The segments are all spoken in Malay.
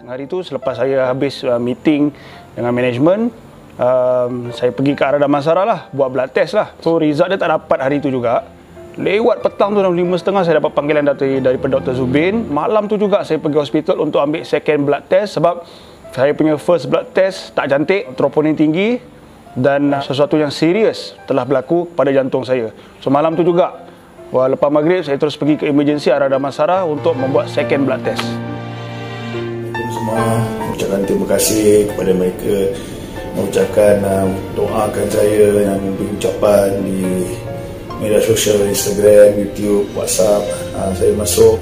Hari tu selepas saya habis meeting dengan management, saya pergi ke Arah Damansara lah, buat blood test lah. So result dia tak dapat hari tu juga. Lewat petang tu, 5:30 saya dapat panggilan daripada Dr. Zubin. Malam tu juga saya pergi hospital untuk ambil second blood test sebab saya punya first blood test tak cantik, troponin tinggi dan sesuatu yang serius telah berlaku pada jantung saya. So malam tu juga, lepas maghrib saya terus pergi ke emergency Arah Damansara untuk membuat second blood test. Semua mengucapkan terima kasih kepada mereka, mengucapkan doakan saya dan memberi ucapan di media sosial, Instagram, YouTube, WhatsApp. Saya masuk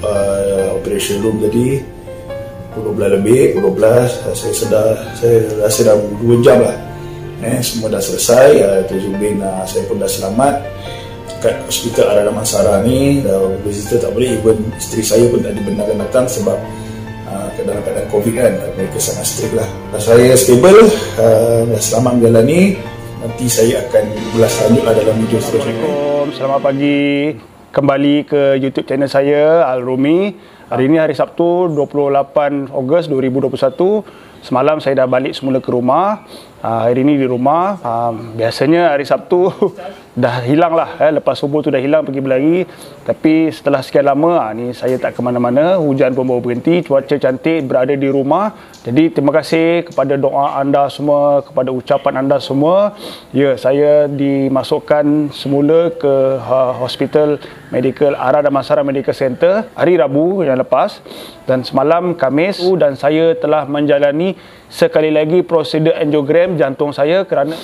operation room tadi pukul 12 lebih, pukul 12 saya rasa dah 2 jam lah. Semua dah selesai. Dr. Zubin, saya pun dah selamat kat hospital Arah Damansara ni. Visitor tak boleh, even isteri saya pun tak dibenarkan datang sebab dalam keadaan COVID kan, mereka sangat strict lah. Saya stable, dah selamat menjalani. Nanti saya akan ulas lanjut lah dalam video seterusnya. Assalamualaikum, selamat pagi. Kembali ke YouTube channel saya, Al-Rumi. Hari ini hari Sabtu, 28 Ogos 2021. Semalam saya dah balik semula ke rumah. Hari ini di rumah. Biasanya hari Sabtu dah hilang lah. Lepas subuh tu dah hilang pergi berlari. Tapi setelah sekian lama, ni saya tak ke mana-mana. Hujan pun baru berhenti. Cuaca cantik, berada di rumah. Jadi terima kasih kepada doa anda semua, kepada ucapan anda semua. Ya, saya dimasukkan semula ke Hospital Medical Arah Damansara Medical Center hari Rabu yang lepas. Dan semalam Khamis, dan saya telah menjalani sekali lagi prosedur angiogram jantung saya kerana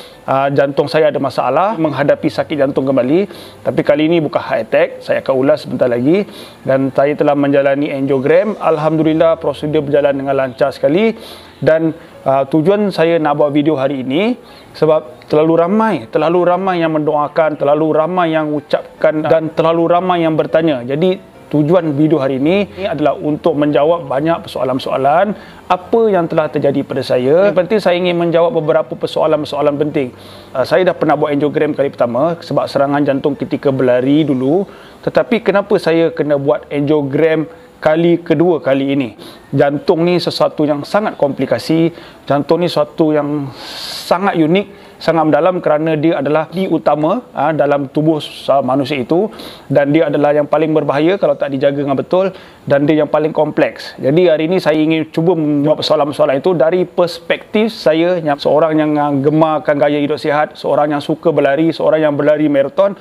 jantung saya ada masalah, menghadapi sakit jantung kembali. Tapi kali ini bukan heart attack, saya akan ulas sebentar lagi. Dan saya telah menjalani angiogram. Alhamdulillah prosedur berjalan dengan lancar sekali. Dan tujuan saya nak buat video hari ini sebab terlalu ramai yang mendoakan, terlalu ramai yang ucapkan dan terlalu ramai yang bertanya. Jadi tujuan video hari ini adalah untuk menjawab banyak persoalan-persoalan apa yang telah terjadi pada saya. Yang penting saya ingin menjawab beberapa persoalan-persoalan penting. Saya dah pernah buat angiogram kali pertama sebab serangan jantung ketika berlari dulu. Tetapi kenapa saya kena buat angiogram kali kedua kali ini? Jantung ni sesuatu yang sangat komplikasi. Jantung ni sesuatu yang sangat unik, sangat mendalam kerana dia adalah di utama dalam tubuh manusia itu, dan dia adalah yang paling berbahaya kalau tak dijaga dengan betul, dan dia yang paling kompleks. Jadi hari ini saya ingin cuba menjawab persoalan-persoalan itu dari perspektif saya, seorang yang gemarkan gaya hidup sihat, seorang yang suka berlari, seorang yang berlari maraton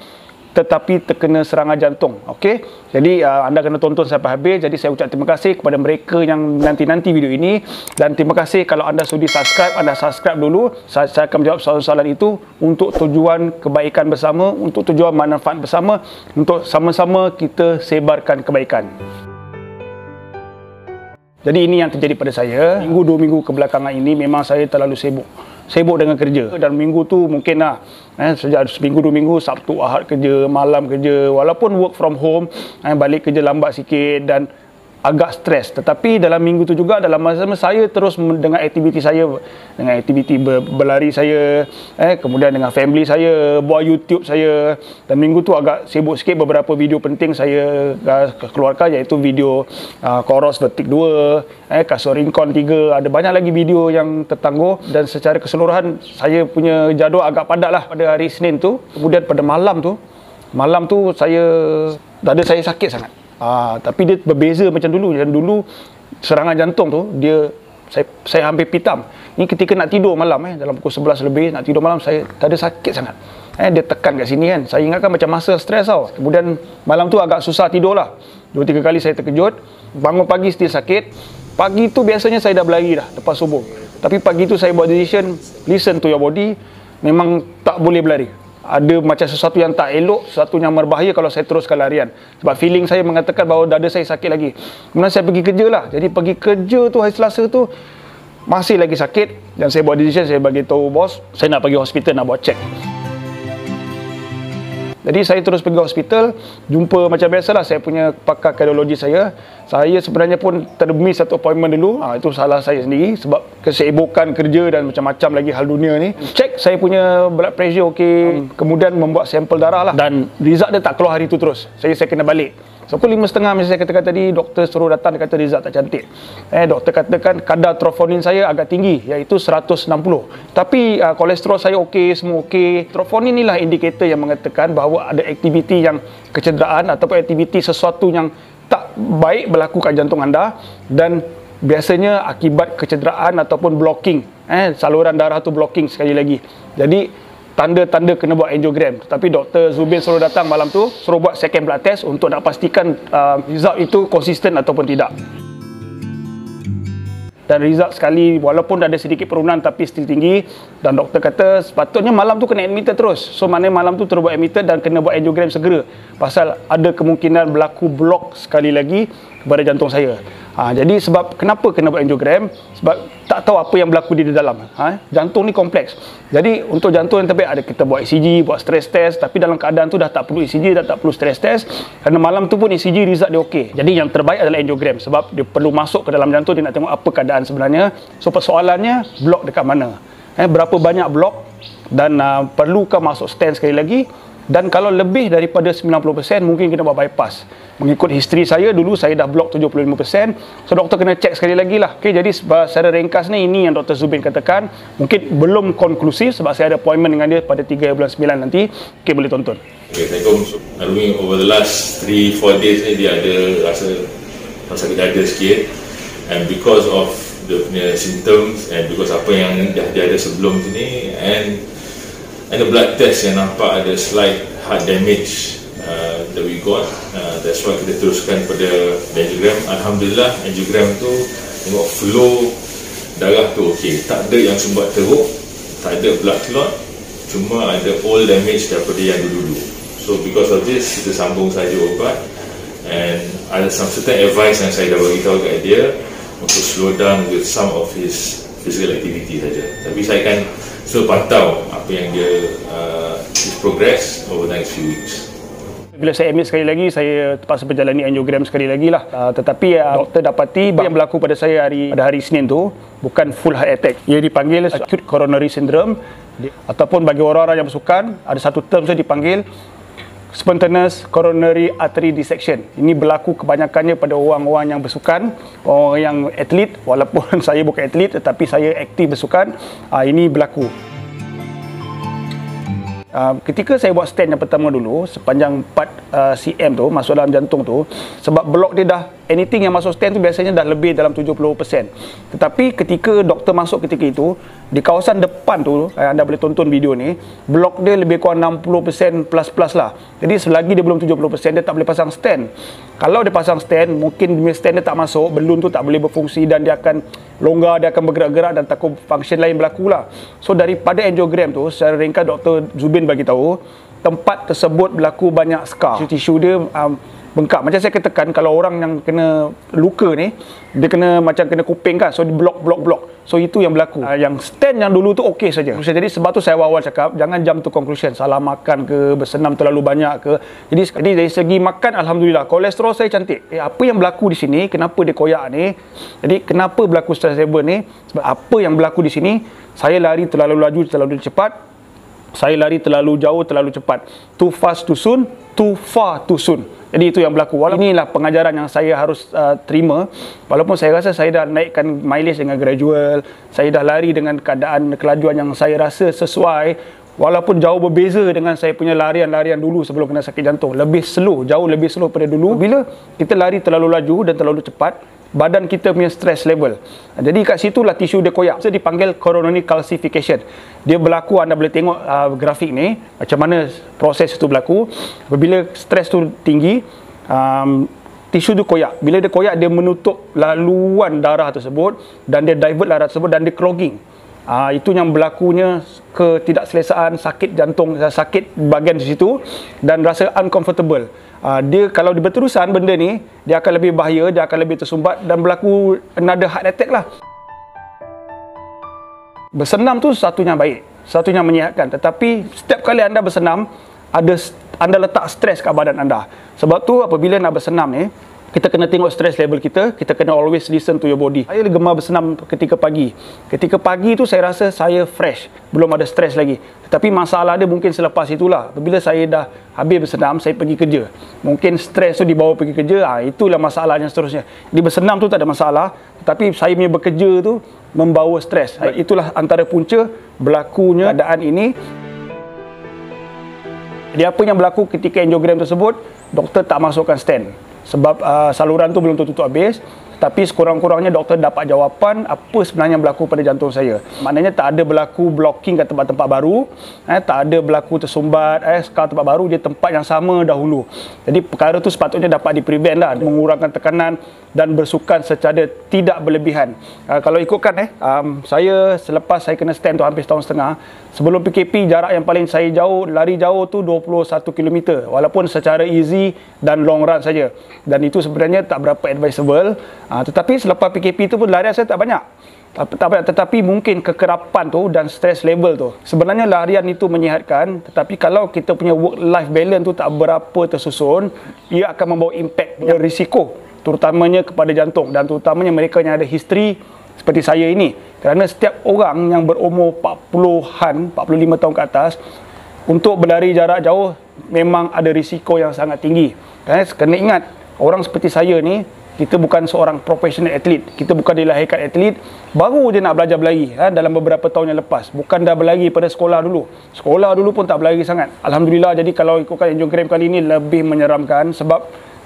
tetapi terkena serangan jantung. Okey. Jadi anda kena tonton sampai habis. Jadi saya ucap terima kasih kepada mereka yang nanti video ini, dan terima kasih kalau anda sudi subscribe, anda subscribe dulu. Saya akan menjawab soalan-soalan itu untuk tujuan kebaikan bersama, untuk tujuan manfaat bersama, untuk sama-sama kita sebarkan kebaikan. Jadi ini yang terjadi pada saya. Minggu 2 minggu kebelakangan ini memang saya terlalu sibuk dengan kerja. Dan minggu tu mungkin lah sejak seminggu 2 minggu, Sabtu Ahad kerja, malam kerja, walaupun work from home, balik kerja lambat sikit dan agak stres. Tetapi dalam minggu tu juga, dalam masa saya terus dengan aktiviti saya, dengan aktiviti berlari saya, kemudian dengan family saya, buat YouTube saya. Dan minggu tu agak sibuk sikit. Beberapa video penting saya keluarkan, iaitu video Coros Vertik 2, Kasur Rincon 3, ada banyak lagi video yang tertangguh. Dan secara keseluruhan saya punya jadual agak padat lah pada hari Isnin tu. Kemudian pada malam tu dada saya sakit sangat. Tapi dia berbeza macam dulu. Yang dulu serangan jantung tu saya hampir pitam. Ini ketika nak tidur malam, dalam pukul 11 lebih nak tidur malam, saya dada sakit sangat. Dia tekan kat sini kan. Saya ingatkan macam masa stres tau. Kemudian malam tu agak susah tidur lah. 2-3 kali saya terkejut. Bangun pagi still sakit. Pagi tu biasanya saya dah berlari dah lepas subuh. Tapi pagi tu saya buat decision, listen to your body. Memang tak boleh berlari. Ada macam sesuatu yang tak elok, sesuatu yang berbahaya kalau saya teruskan larian. Sebab feeling saya mengatakan bahawa dada saya sakit lagi. Kemudian saya pergi kerja lah. Jadi pergi kerja tu hari Selasa tu masih lagi sakit. Dan saya buat decision, saya bagi tahu bos, saya nak pergi hospital nak buat check. Jadi saya terus pergi hospital, jumpa macam biasalah saya punya pakar kardiologi saya. Saya sebenarnya pun termiss satu appointment dulu. Itu salah saya sendiri sebab kesibukan kerja dan macam-macam lagi hal dunia ni. Cek saya punya blood pressure okey. Kemudian membuat sampel darah lah. Dan result dia tak keluar hari tu terus. Saya kena balik. So pukul 5.30 macam saya katakan tadi, doktor suruh datang, dia kata result tak cantik. Doktor katakan kadar troponin saya agak tinggi, iaitu 160. Tapi kolesterol saya okey, semua okey. Troponin inilah indikator yang mengatakan bahawa ada aktiviti yang kecederaan ataupun aktiviti sesuatu yang tak baik berlaku kat jantung anda, dan biasanya akibat kecederaan ataupun blocking. Saluran darah tu blocking sekali lagi. Jadi tanda-tanda kena buat angiogram. Tapi Dr. Zubin suruh datang malam tu, suruh buat second blood test untuk nak pastikan result itu konsisten ataupun tidak. Dan result sekali, walaupun ada sedikit penurunan tapi still tinggi, dan doktor kata sepatutnya malam tu kena admitted terus. So maknanya malam tu terus buat admitted dan kena buat angiogram segera, pasal ada kemungkinan berlaku blok sekali lagi pada jantung saya. Jadi sebab kenapa kena buat angiogram? Sebab tak tahu apa yang berlaku di dalam. Jantung ni kompleks. Jadi untuk jantung yang terbaik ada kita buat ECG, buat stress test, tapi dalam keadaan tu dah tak perlu ECG, dah tak perlu stress test, kerana malam tu pun ECG result dia okey. Jadi yang terbaik adalah angiogram, sebab dia perlu masuk ke dalam jantung, dia nak tengok apa keadaan sebenarnya. So persoalannya blok dekat mana? Berapa banyak blok, dan perlukah masuk stent sekali lagi? Dan kalau lebih daripada 90%, mungkin kena buat bypass. Mengikut history saya, dulu saya dah blok 75%. So doktor kena check sekali lagi lah. Okay, jadi secara ringkas ni, ini yang Dr. Zubin katakan. Mungkin belum konklusif sebab saya ada appointment dengan dia pada 3 bulan 9 nanti. Okay, boleh tonton. Okay, Assalamualaikum. Over the last 3-4 days ni, dia ada rasa sakit dada sikit. And because of the symptoms and because apa yang dah dia ada sebelum ni, and the blood test yang nampak ada slight heart damage that we got, that's why kita teruskan pada angiogram. Alhamdulillah, angiogram tu tengok flow darah tu okey, tak ada yang sumbat teruk, tak ada blood clot, cuma ada all damage daripada yang dulu-dulu. So because of this, kita sambung saja ubat, and ada some certain advice yang saya dah bagi tahu kat dia untuk slow down with some of his physical activity saja. Tapi saya akan still pantau apa yang dia his progress over the next few weeks. Bila saya admit sekali lagi, saya terpaksa menjalani angiogram sekali lagi lah. Tetapi doktor dapati yang berlaku pada saya pada hari Isnin tu bukan full heart attack. Ia dipanggil acute coronary syndrome, ataupun bagi orang-orang yang bersukan, ada satu term saya dipanggil spontaneous coronary artery dissection. Ini berlaku kebanyakannya pada orang-orang yang bersukan, orang yang atlet. Walaupun saya bukan atlet tetapi saya aktif bersukan, ini berlaku. Ketika saya buat stent yang pertama dulu, sepanjang 4 cm tu masuk dalam jantung tu, sebab blok dia dah, anything yang masuk stent tu biasanya dah lebih dalam 70%. Tetapi ketika doktor masuk ketika itu, di kawasan depan tu, anda boleh tonton video ni, blok dia lebih kurang 60% plus lah. Jadi selagi dia belum 70%, dia tak boleh pasang stent. Kalau dia pasang stent, mungkin stent dia tak masuk, balloon tu tak boleh berfungsi, dan dia akan longgar, dia akan bergerak-gerak, dan takut function lain berlaku lah. So daripada angiogram tu, secara ringkas Dr. Zubin bagi tahu, tempat tersebut berlaku banyak scar. Tisu dia bengkak. Macam saya katakan, kalau orang yang kena luka ni, dia kena macam kena kuping kan, so dia blok. So itu yang berlaku. Yang stent yang dulu tu okey saja. Jadi sebab tu saya awal cakap, jangan jump to conclusion, salah makan ke, bersenam terlalu banyak ke. Jadi dari segi makan, alhamdulillah, kolesterol saya cantik. Apa yang berlaku di sini, kenapa dia koyak ni? Jadi kenapa berlaku stress level ni? Sebab apa yang berlaku di sini, saya lari terlalu laju, terlalu cepat. Saya lari terlalu jauh, terlalu cepat. Too fast, too soon. Too far, too soon. Jadi itu yang berlaku. Inilah pengajaran yang saya harus terima. Walaupun saya rasa saya dah naikkan mileage dengan gradual, saya dah lari dengan keadaan kelajuan yang saya rasa sesuai, walaupun jauh berbeza dengan saya punya larian-larian dulu sebelum kena sakit jantung. Lebih slow, jauh lebih slow pada dulu. Bila kita lari terlalu laju dan terlalu cepat, badan kita punya stress level. Jadi kat situlah tisu dia koyak. Itu dipanggil coronary calcification. Dia berlaku, anda boleh tengok grafik ni, macam mana proses itu berlaku. Apabila stres tu tinggi, tisu tu koyak. Bila dia koyak, dia menutup laluan darah tersebut, dan dia divert darah tersebut, dan dia clogging. Itu yang berlakunya ketidakselesaan, sakit jantung, sakit bahagian di situ, dan rasa uncomfortable. Dia kalau dia berterusan benda ni, dia akan lebih bahaya, dia akan lebih tersumbat, dan berlaku another heart attack lah. Bersenam tu satunya baik, satunya menyihatkan. Tetapi setiap kali anda bersenam, anda letak stres kat badan anda. Sebab tu apabila nak bersenam ni, Kita kena tengok stress level kita kena always listen to your body. Saya gemar bersenam ketika pagi. Ketika pagi tu saya rasa saya fresh, belum ada stress lagi. Tetapi masalah dia mungkin selepas itulah. Apabila saya dah habis bersenam, saya pergi kerja. Mungkin stress tu dibawa pergi kerja, itulah masalahnya seterusnya. Jadi bersenam tu tak ada masalah, tetapi saya punya bekerja tu membawa stres. Itulah antara punca berlakunya keadaan ini. Jadi apa yang berlaku ketika angiogram tersebut, doktor tak masukkan stent. Sebab saluran tu belum tertutup habis. Tapi sekurang-kurangnya doktor dapat jawapan apa sebenarnya yang berlaku pada jantung saya. Maknanya tak ada berlaku blocking kat tempat-tempat baru, tak ada berlaku tersumbat, skar tempat baru, dia tempat yang sama dahulu. Jadi perkara tu sepatutnya dapat di-prevent lah, mengurangkan tekanan dan bersukan secara tidak berlebihan. Kalau ikutkan saya selepas saya kena stent tu hampir setahun setengah. Sebelum PKP jarak yang paling saya lari jauh tu 21 km, walaupun secara easy dan long run saja. Dan itu sebenarnya tak berapa advisable. Tetapi selepas PKP tu pun larian saya tak banyak. Tetapi mungkin kekerapan tu dan stress level tu. Sebenarnya larian itu menyihatkan, tetapi kalau kita punya work-life balance tu tak berapa tersusun, ia akan membawa impact risiko, terutamanya kepada jantung dan terutamanya mereka yang ada history seperti saya ini. Kerana setiap orang yang berumur 40-an, 45 tahun ke atas, untuk berlari jarak jauh memang ada risiko yang sangat tinggi. Kena ingat, orang seperti saya ni, kita bukan seorang professional atlet. Kita bukan dilahirkan atlet. Baru je nak belajar berlari dalam beberapa tahun yang lepas. Bukan dah berlari pada sekolah dulu. Sekolah dulu pun tak berlari sangat. Alhamdulillah, jadi kalau ikutkan angiogram kali ini lebih menyeramkan. Sebab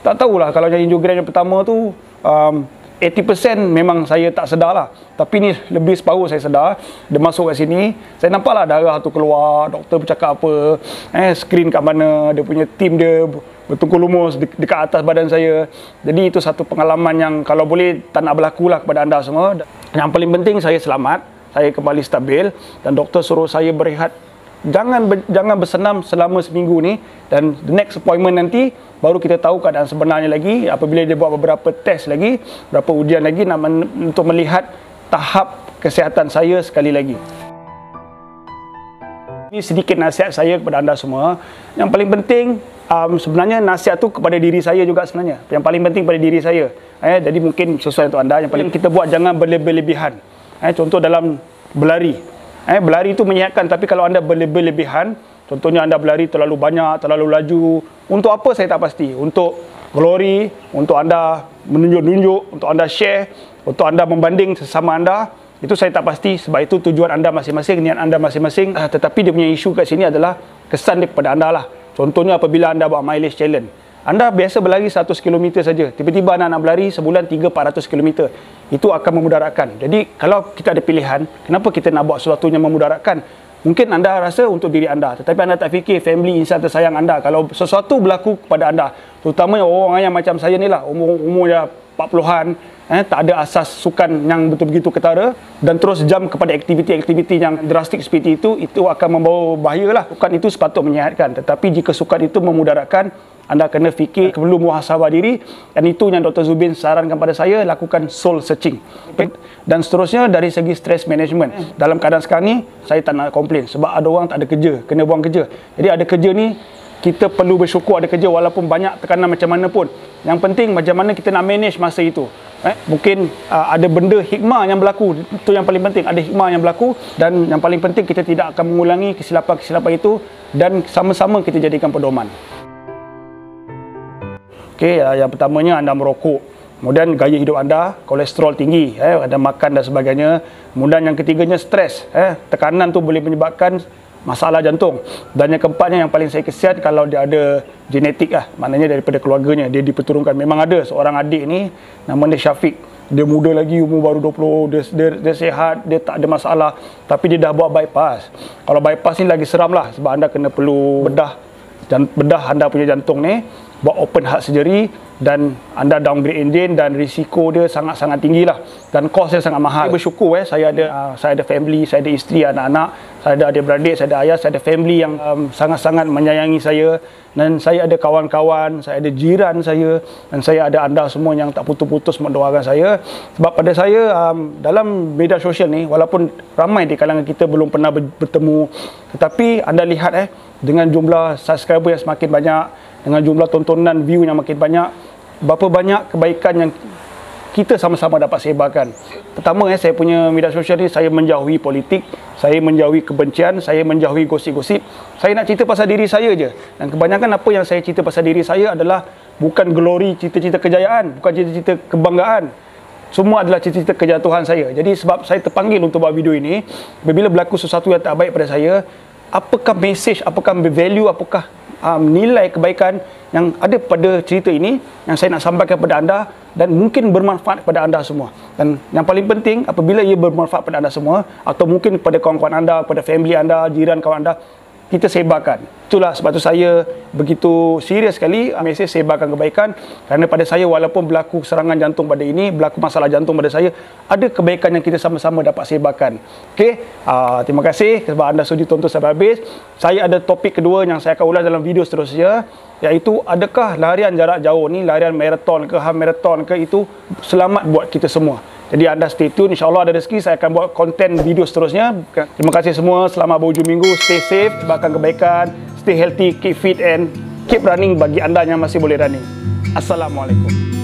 tak tahulah, kalau angiogram yang pertama tu 80% memang saya tak sedar lah. Tapi ni lebih separuh saya sedar. Dia masuk kat sini, saya nampaklah darah tu keluar. Doktor bercakap apa, skrin kat mana, dia punya tim dia bertungkus lumus dekat atas badan saya. Jadi itu satu pengalaman yang kalau boleh tak nak berlaku lah kepada anda semua. Yang paling penting saya selamat, saya kembali stabil dan doktor suruh saya berehat. Jangan bersenam selama seminggu ni, dan the next appointment nanti baru kita tahu keadaan sebenarnya lagi. Apabila dia buat beberapa test lagi, beberapa ujian lagi untuk melihat tahap kesihatan saya sekali lagi. Ini sedikit nasihat saya kepada anda semua. Yang paling penting sebenarnya nasihat tu kepada diri saya juga sebenarnya. Yang paling penting pada diri saya. Jadi mungkin sesuai untuk anda. Yang paling kita buat, jangan berlebihan. Contoh dalam berlari. Berlari itu menyihatkan, tapi kalau anda berlebihan, contohnya anda berlari terlalu banyak, terlalu laju, untuk apa saya tak pasti. Untuk glory, untuk anda menunjuk-nunjuk, untuk anda share, untuk anda membanding sesama anda, itu saya tak pasti. Sebab itu tujuan anda masing-masing, niat anda masing-masing. Tetapi dia punya isu kat sini adalah kesan dia kepada anda lah. Contohnya apabila anda buat mileage challenge, anda biasa berlari 100 km saja, tiba-tiba anda nak berlari sebulan 300-400 km, itu akan memudaratkan. Jadi kalau kita ada pilihan, kenapa kita nak buat sesuatu yang memudaratkan? Mungkin anda rasa untuk diri anda, tetapi anda tak fikir family, insan tersayang anda. Kalau sesuatu berlaku kepada anda, terutamanya orang yang macam saya ni lah, umur dah 40-an, tak ada asas sukan yang betul-begitu ketara, dan terus jam kepada aktiviti-aktiviti yang drastik seperti itu akan membawa bahaya lah. Sukan itu sepatut menyihatkan, tetapi jika sukan itu memudaratkan, anda kena fikir, perlu muhasabah diri, dan itu yang Dr. Zubin sarankan pada saya, lakukan soul searching. Dan seterusnya dari segi stress management. Dalam keadaan sekarang ni, saya tak nak komplain sebab ada orang tak ada kerja, kena buang kerja. Jadi ada kerja ni, kita perlu bersyukur ada kerja walaupun banyak tekanan macam mana pun. Yang penting macam mana kita nak manage masa itu. Mungkin ada benda hikmah yang berlaku, itu yang paling penting, ada hikmah yang berlaku, dan yang paling penting kita tidak akan mengulangi kesilapan-kesilapan itu, dan sama-sama kita jadikan pedoman. Okey, yang pertamanya anda merokok. Kemudian gaya hidup anda, kolesterol tinggi, anda makan dan sebagainya. Kemudian yang ketiganya stres, tekanan tu boleh menyebabkan masalah jantung. Dan yang keempatnya yang paling saya kesian, kalau dia ada genetik lah, maknanya daripada keluarganya, dia diperturunkan. Memang ada seorang adik ni, nama dia Syafiq. Dia muda lagi, umur baru 20, dia sihat, dia tak ada masalah, tapi dia dah buat bypass. Kalau bypass ni lagi seram lah, sebab anda kena perlu bedah anda punya jantung ni, buat open heart surgery, dan anda downgrade engine, dan risiko dia sangat-sangat tinggi lah, dan kos dia sangat mahal. Saya bersyukur saya ada family, saya ada isteri, anak-anak, saya ada adik-beradik, saya ada ayah, saya ada family yang sangat-sangat menyayangi saya, dan saya ada kawan-kawan, saya ada jiran saya, dan saya ada anda semua yang tak putus-putus mendoakan saya. Sebab pada saya dalam media sosial ni, walaupun ramai di kalangan kita belum pernah bertemu, tetapi anda lihat dengan jumlah subscriber yang semakin banyak, dengan jumlah tontonan, view yang makin banyak, berapa banyak kebaikan yang kita sama-sama dapat sebarkan. Pertama, saya punya media sosial ni, saya menjauhi politik, saya menjauhi kebencian, saya menjauhi gosip-gosip. Saya nak cerita pasal diri saya je. Dan kebanyakan apa yang saya cerita pasal diri saya adalah bukan glory, cita-cita kejayaan, bukan cita-cita kebanggaan. Semua adalah cita-cita kejatuhan saya. Jadi sebab saya terpanggil untuk buat video ini, apabila berlaku sesuatu yang tak baik pada saya, apakah message, apakah value, apakah nilai kebaikan yang ada pada cerita ini yang saya nak sampaikan kepada anda dan mungkin bermanfaat kepada anda semua. Dan yang paling penting, apabila ia bermanfaat kepada anda semua atau mungkin kepada kawan-kawan anda, kepada family anda, jiran kawan anda, kita sebarkan. Itulah sebab tu saya begitu serius sekali mesej sebarkan kebaikan, kerana pada saya walaupun berlaku serangan jantung pada ini, berlaku masalah jantung pada saya, ada kebaikan yang kita sama-sama dapat sebarkan. Okey, terima kasih sebab anda sudi tonton sampai habis. Saya ada topik kedua yang saya akan ulas dalam video seterusnya, iaitu adakah larian jarak jauh ni, larian maraton ke half marathon ke, itu selamat buat kita semua. Jadi anda stay tune, insyaAllah ada rezeki saya akan buat konten video seterusnya. Terima kasih semua, selamat berhujung minggu, stay safe, sebarkan kebaikan, stay healthy, keep fit and keep running bagi anda yang masih boleh running. Assalamualaikum.